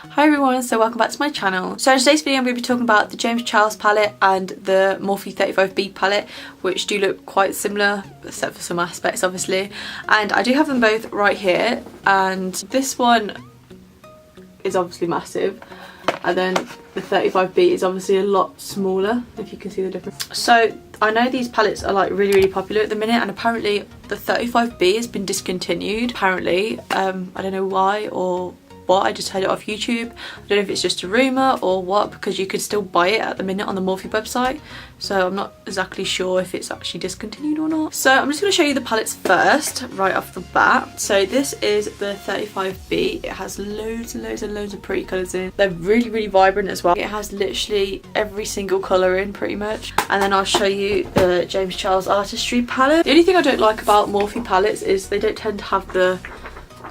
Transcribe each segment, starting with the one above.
Hi everyone, so welcome back to my channel. So in today's video I'm going to be talking about the James Charles palette and the Morphe 35B palette, which do look quite similar except for some aspects obviously. And I do have them both right here, and this one is obviously massive and then the 35B is obviously a lot smaller, if you can see the difference. So I know these palettes are like really popular at the minute, and apparently the 35B has been discontinued apparently. I don't know why or what, I just heard it off YouTube. I don't know if it's just a rumour or what, because you could still buy it at the minute on the Morphe website, so I'm not exactly sure if it's actually discontinued or not. So I'm just going to show you the palettes first right off the bat. So this is the 35B. It has loads and loads of pretty colours in. They're really vibrant as well. It has literally every single colour in pretty much. And then I'll show you the James Charles Artistry palette. The only thing I don't like about Morphe palettes is they don't tend to have the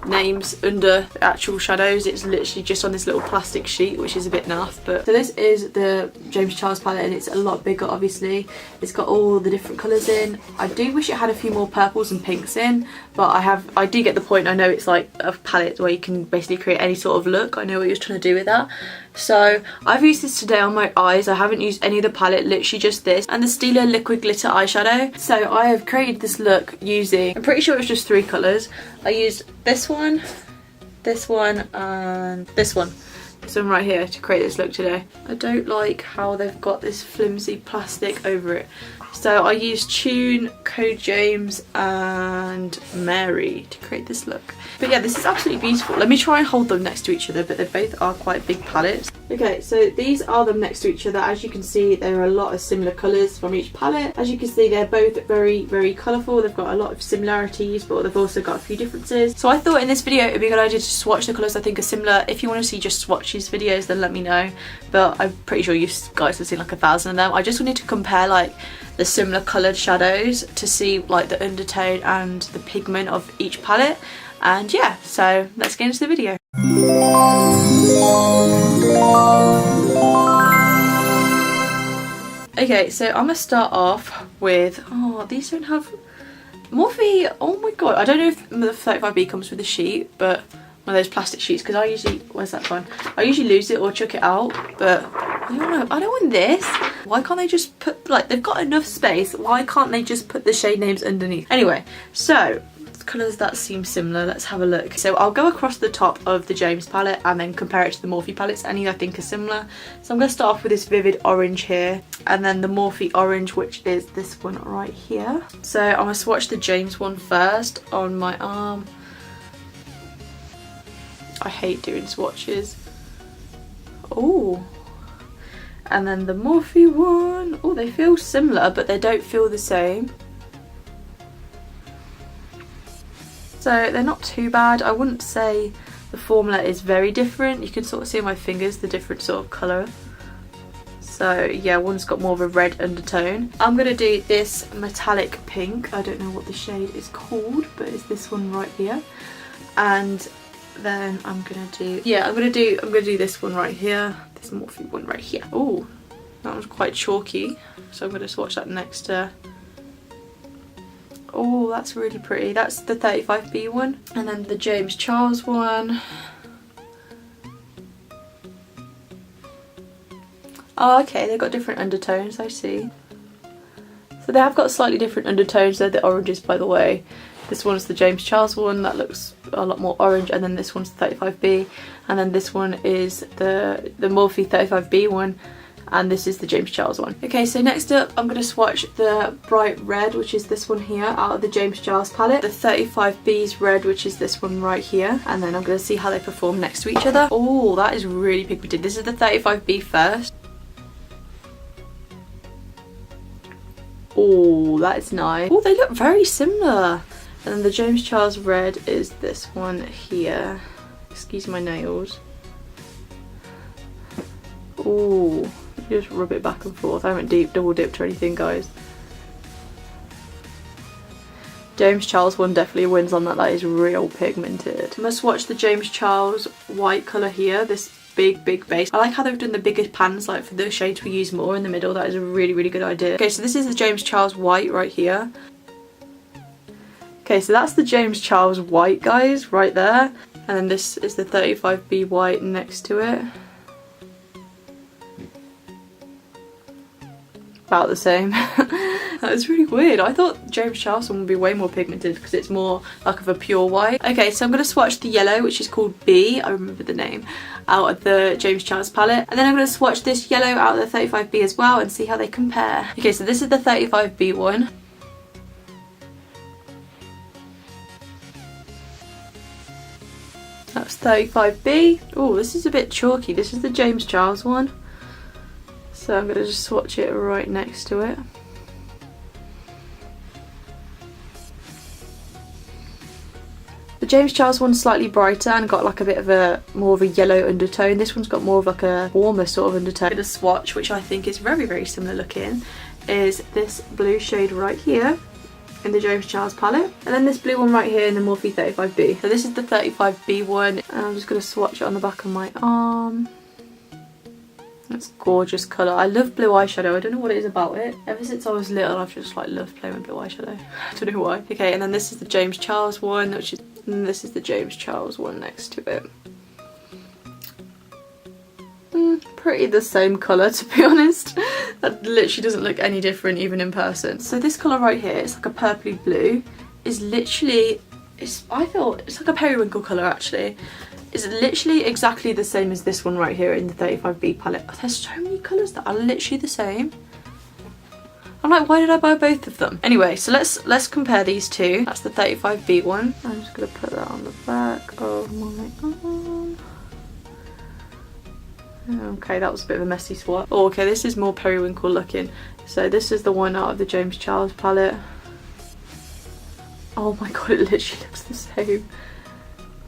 names under the actual shadows. It's literally just on this little plastic sheet, which is a bit naff. But so this is the James Charles palette, and it's a lot bigger obviously. It's got all the different colours in. I do wish it had a few more purples and pinks in, but I do get the point. I know it's like a palette where you can basically create any sort of look. I know what you're trying to do with that. So I've used this today on my eyes. I haven't used any of the palette, literally just this and the Stila liquid glitter eyeshadow. So I have created this look using, I'm pretty sure it was just 3 colours. I used this one and this one right here to create this look today. I don't like how they've got this flimsy plastic over it. So I used Tune, Code James and Mary to create this look. But yeah, this is absolutely beautiful. Let me try and hold them next to each other, but they both are quite big palettes. Okay, so these are them next to each other. As you can see, there are a lot of similar colours from each palette. As you can see, they're both very colourful. They've got a lot of similarities, but they've also got a few differences. So I thought in this video it would be a good idea to swatch the colours I think are similar. If you want to see just swatches videos, then let me know. But I'm pretty sure you guys have seen like 1,000 of them. I just wanted to compare like the similar coloured shadows to see like the undertone and the pigment of each palette. And yeah, so let's get into the video. Okay, so I'm gonna start off with, oh, these don't have Morphe. Oh my god, I don't know if the 35B comes with a sheet, but one of those plastic sheets, because I usually, where's that one? I usually lose it or chuck it out, but I don't want this. Why can't they just put, like, they've got enough space, why can't they just put the shade names underneath? Anyway, so colours that seem similar, let's have a look. So I'll go across the top of the James palette and then compare it to the Morphe palettes, any I think are similar. So I'm going to start off with this vivid orange here, and then the Morphe orange, which is this one right here. So I'm going to swatch the James one first on my arm. I hate doing swatches. Oh, and then the Morphe one. Oh, they feel similar, but they don't feel the same. So they're not too bad. I wouldn't say the formula is very different. You can sort of see on my fingers the different sort of colour. So yeah, one's got more of a red undertone. I'm going to do this metallic pink. I don't know what the shade is called, but it's this one right here. And then I'm going to do this one right here. This Morphe one right here. Oh, that one's quite chalky. So I'm going to swatch that next to. Oh, that's really pretty. That's the 35B one. And then the James Charles one. Oh, okay, they've got different undertones, I see. So they have got slightly different undertones. They're the oranges, by the way. This one's the James Charles one, that looks a lot more orange, and then this one's the 35B, and then this one is the Morphe 35B one, and this is the James Charles one. Okay, so next up I'm going to swatch the bright red, which is this one here, out of the James Charles palette, the 35B's red, which is this one right here, and then I'm going to see how they perform next to each other. Oh, that is really pigmented. This is the 35B first. Oh, that is nice. Oh, they look very similar. And then the James Charles red is this one here. Excuse my nails. Oh, just rub it back and forth. I haven't double dipped or anything, guys. James Charles one definitely wins on that. That is real pigmented. I'm gonna swatch the James Charles white colour here. This big base. I like how they've done the bigger pans, like for the shades we use more in the middle. That is a really good idea. Okay, so this is the James Charles white right here. Okay, so that's the James Charles white, guys, right there. And then this is the 35B white next to it. About the same. That was really weird. I thought James Charles one would be way more pigmented because it's more like of a pure white. Okay, so I'm going to swatch the yellow, which is called B, I remember the name, out of the James Charles palette. And then I'm going to swatch this yellow out of the 35B as well and see how they compare. Okay, so this is the 35B one. That's 35B. Oh, this is a bit chalky. This is the James Charles one. So I'm going to just swatch it right next to it. The James Charles one's slightly brighter and got like a bit of a more of a yellow undertone. This one's got more of like a warmer sort of undertone. The swatch, which I think is very, very similar looking, is this blue shade right here in the James Charles palette, and then this blue one right here in the Morphe 35B. So this is the 35B one, and I'm just going to swatch it on the back of my arm. That's a gorgeous colour. I love blue eyeshadow. I don't know what it is about it. Ever since I was little, I've just like loved playing with blue eyeshadow. I don't know why. Okay, and then this is the James Charles one, which is, and this is the James Charles one next to it. Pretty the same colour, to be honest. That literally doesn't look any different even in person. So this colour right here, it's like a purpley blue, is literally, I thought it's like a periwinkle colour actually. It's literally exactly the same as this one right here in the 35B palette. There's so many colours that are literally the same. I'm like, why did I buy both of them? Anyway, so let's compare these two. That's the 35B one. I'm just gonna put that on the back of my arm. Okay, that was a bit of a messy swatch. Oh, okay, this is more periwinkle looking. So this is the one out of the James Charles palette. Oh my god, it literally looks the same.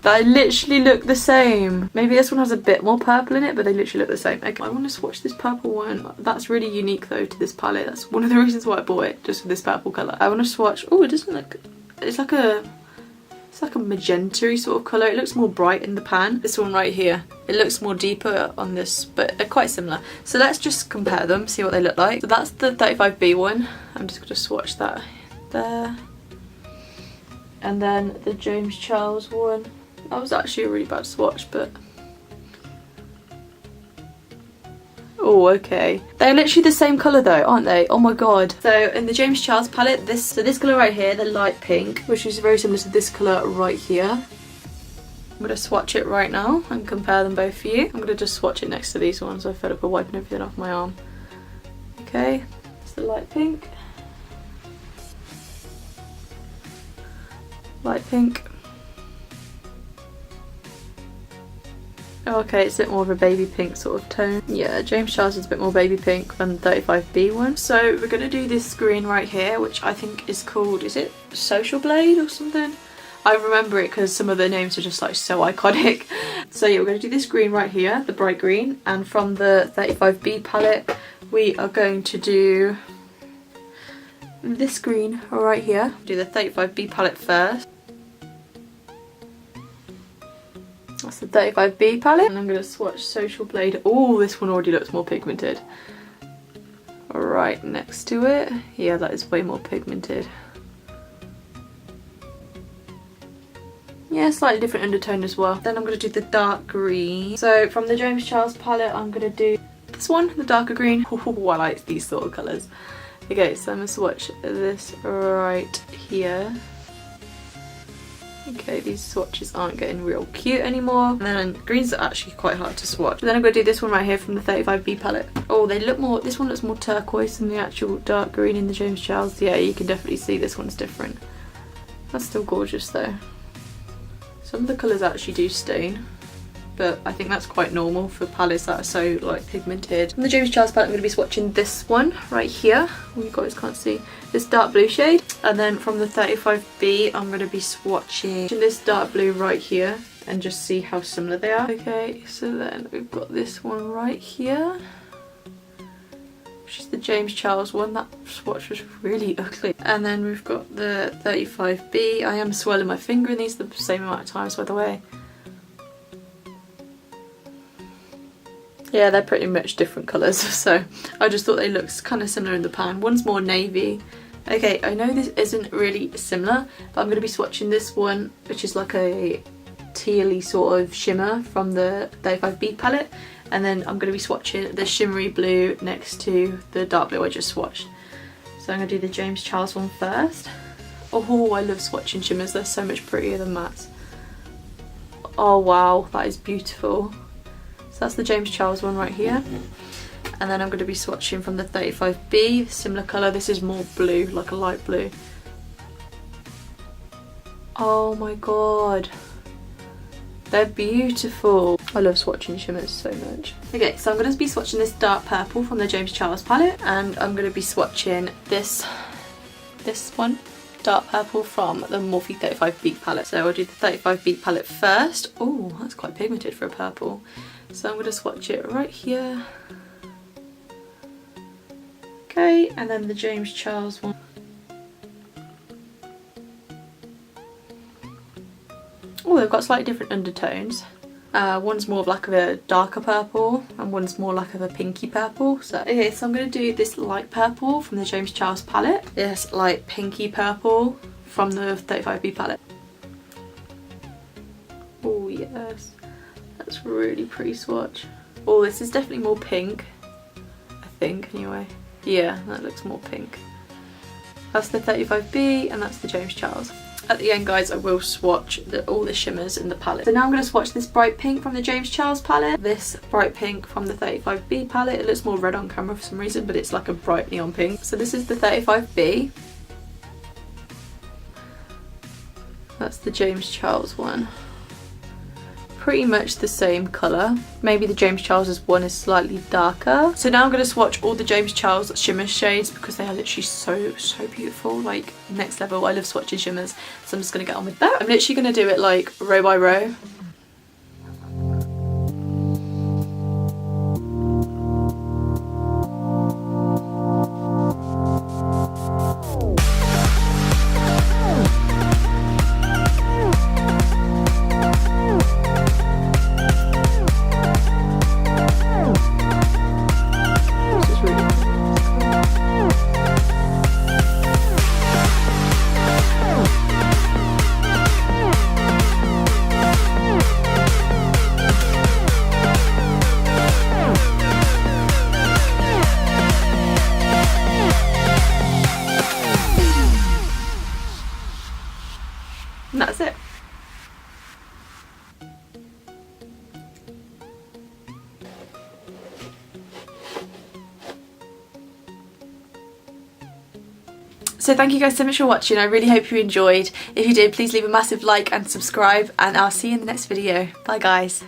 They literally look the same. Maybe this one has a bit more purple in it, but they literally look the same. Okay, I want to swatch this purple one. That's really unique though to this palette. That's one of the reasons why I bought it, just for this purple colour. I want to swatch. Oh, it doesn't look. It's like a magenta-y sort of colour. It looks more bright in the pan. This one right here, it looks more deeper on this, but they're quite similar. So let's just compare them, see what they look like. So that's the 35B one. I'm just going to swatch that there. And then the James Charles one. That was actually a really bad swatch, but... Oh, okay. They're literally the same colour though, aren't they? Oh my god. So in the James Charles palette, this colour right here, the light pink, which is very similar to this colour right here. I'm going to swatch it right now and compare them both for you. I'm going to just swatch it next to these ones. I fed up with wiping everything off my arm. Okay, it's the light pink. Light pink. Okay, it's a bit more of a baby pink sort of tone. Yeah, James Charles is a bit more baby pink than the 35B one. So we're going to do this green right here, which I think is called, is it Social Blade or something? I remember it because some of the names are just like so iconic. So yeah, we're going to do this green right here, the bright green. And from the 35B palette, we are going to do this green right here. Do the 35B palette first. That's the 35B palette, and I'm going to swatch Social Blade. Oh, this one already looks more pigmented. Right next to it. Yeah, that is way more pigmented. Yeah, slightly different undertone as well. Then I'm going to do the dark green. So from the James Charles palette, I'm going to do this one, the darker green. Oh, I like these sort of colours. Okay, so I'm going to swatch this right here. Okay, these swatches aren't getting real cute anymore. And then greens are actually quite hard to swatch. But then I'm going to do this one right here from the 35B palette. Oh, they look more, this one looks more turquoise than the actual dark green in the James Charles. Yeah, you can definitely see this one's different. That's still gorgeous though. Some of the colours actually do stain, but I think that's quite normal for palettes that are so like pigmented. From the James Charles palette, I'm going to be swatching this one right here. Oh, you guys can't see. This dark blue shade. And then from the 35B, I'm going to be swatching this dark blue right here and just see how similar they are. Okay, so then we've got this one right here, which is the James Charles one. That swatch was really ugly. And then we've got the 35B. I am swirling my finger in these the same amount of times, by the way. Yeah, they're pretty much different colours, so I just thought they looked kind of similar in the pan. One's more navy. Okay, I know this isn't really similar, but I'm going to be swatching this one, which is like a tealy sort of shimmer from the 35B palette, and then I'm going to be swatching the shimmery blue next to the dark blue I just swatched. So I'm going to do the James Charles one first. Oh, I love swatching shimmers, they're so much prettier than mattes. Oh wow, that is beautiful. So that's the James Charles one right here. And then I'm going to be swatching from the 35B, similar colour. This is more blue, like a light blue. Oh my god, they're beautiful. I love swatching shimmers so much. Okay, so I'm going to be swatching this dark purple from the James Charles palette, and I'm going to be swatching this one, dark purple, from the Morphe 35B palette. So I'll do the 35B palette first. Oh, that's quite pigmented for a purple. So I'm going to swatch it right here. Okay, and then the James Charles one. Oh, they've got slightly different undertones. One's more of like a darker purple and one's more like of a pinky purple. So okay, so I'm going to do this light purple from the James Charles palette, this light pinky purple from the 35B palette. Oh yes, that's really pretty swatch. Oh, this is definitely more pink, I think anyway. Yeah, that looks more pink. That's the 35B and that's the James Charles. At the end, guys, I will swatch all the shimmers in the palette. So now I'm going to swatch this bright pink from the James Charles palette, this bright pink from the 35B palette. It looks more red on camera for some reason, but it's like a bright neon pink. So this is the 35B. That's the James Charles one. Pretty much the same colour. Maybe the James Charles one is slightly darker. So now I'm going to swatch all the James Charles shimmer shades because they are literally so beautiful, like next level. I love swatching shimmers, so I'm just going to get on with that. I'm literally going to do it like row by row. And that's it. So thank you guys so much for watching. I really hope you enjoyed. If you did, please leave a massive like and subscribe, and I'll see you in the next video. Bye guys.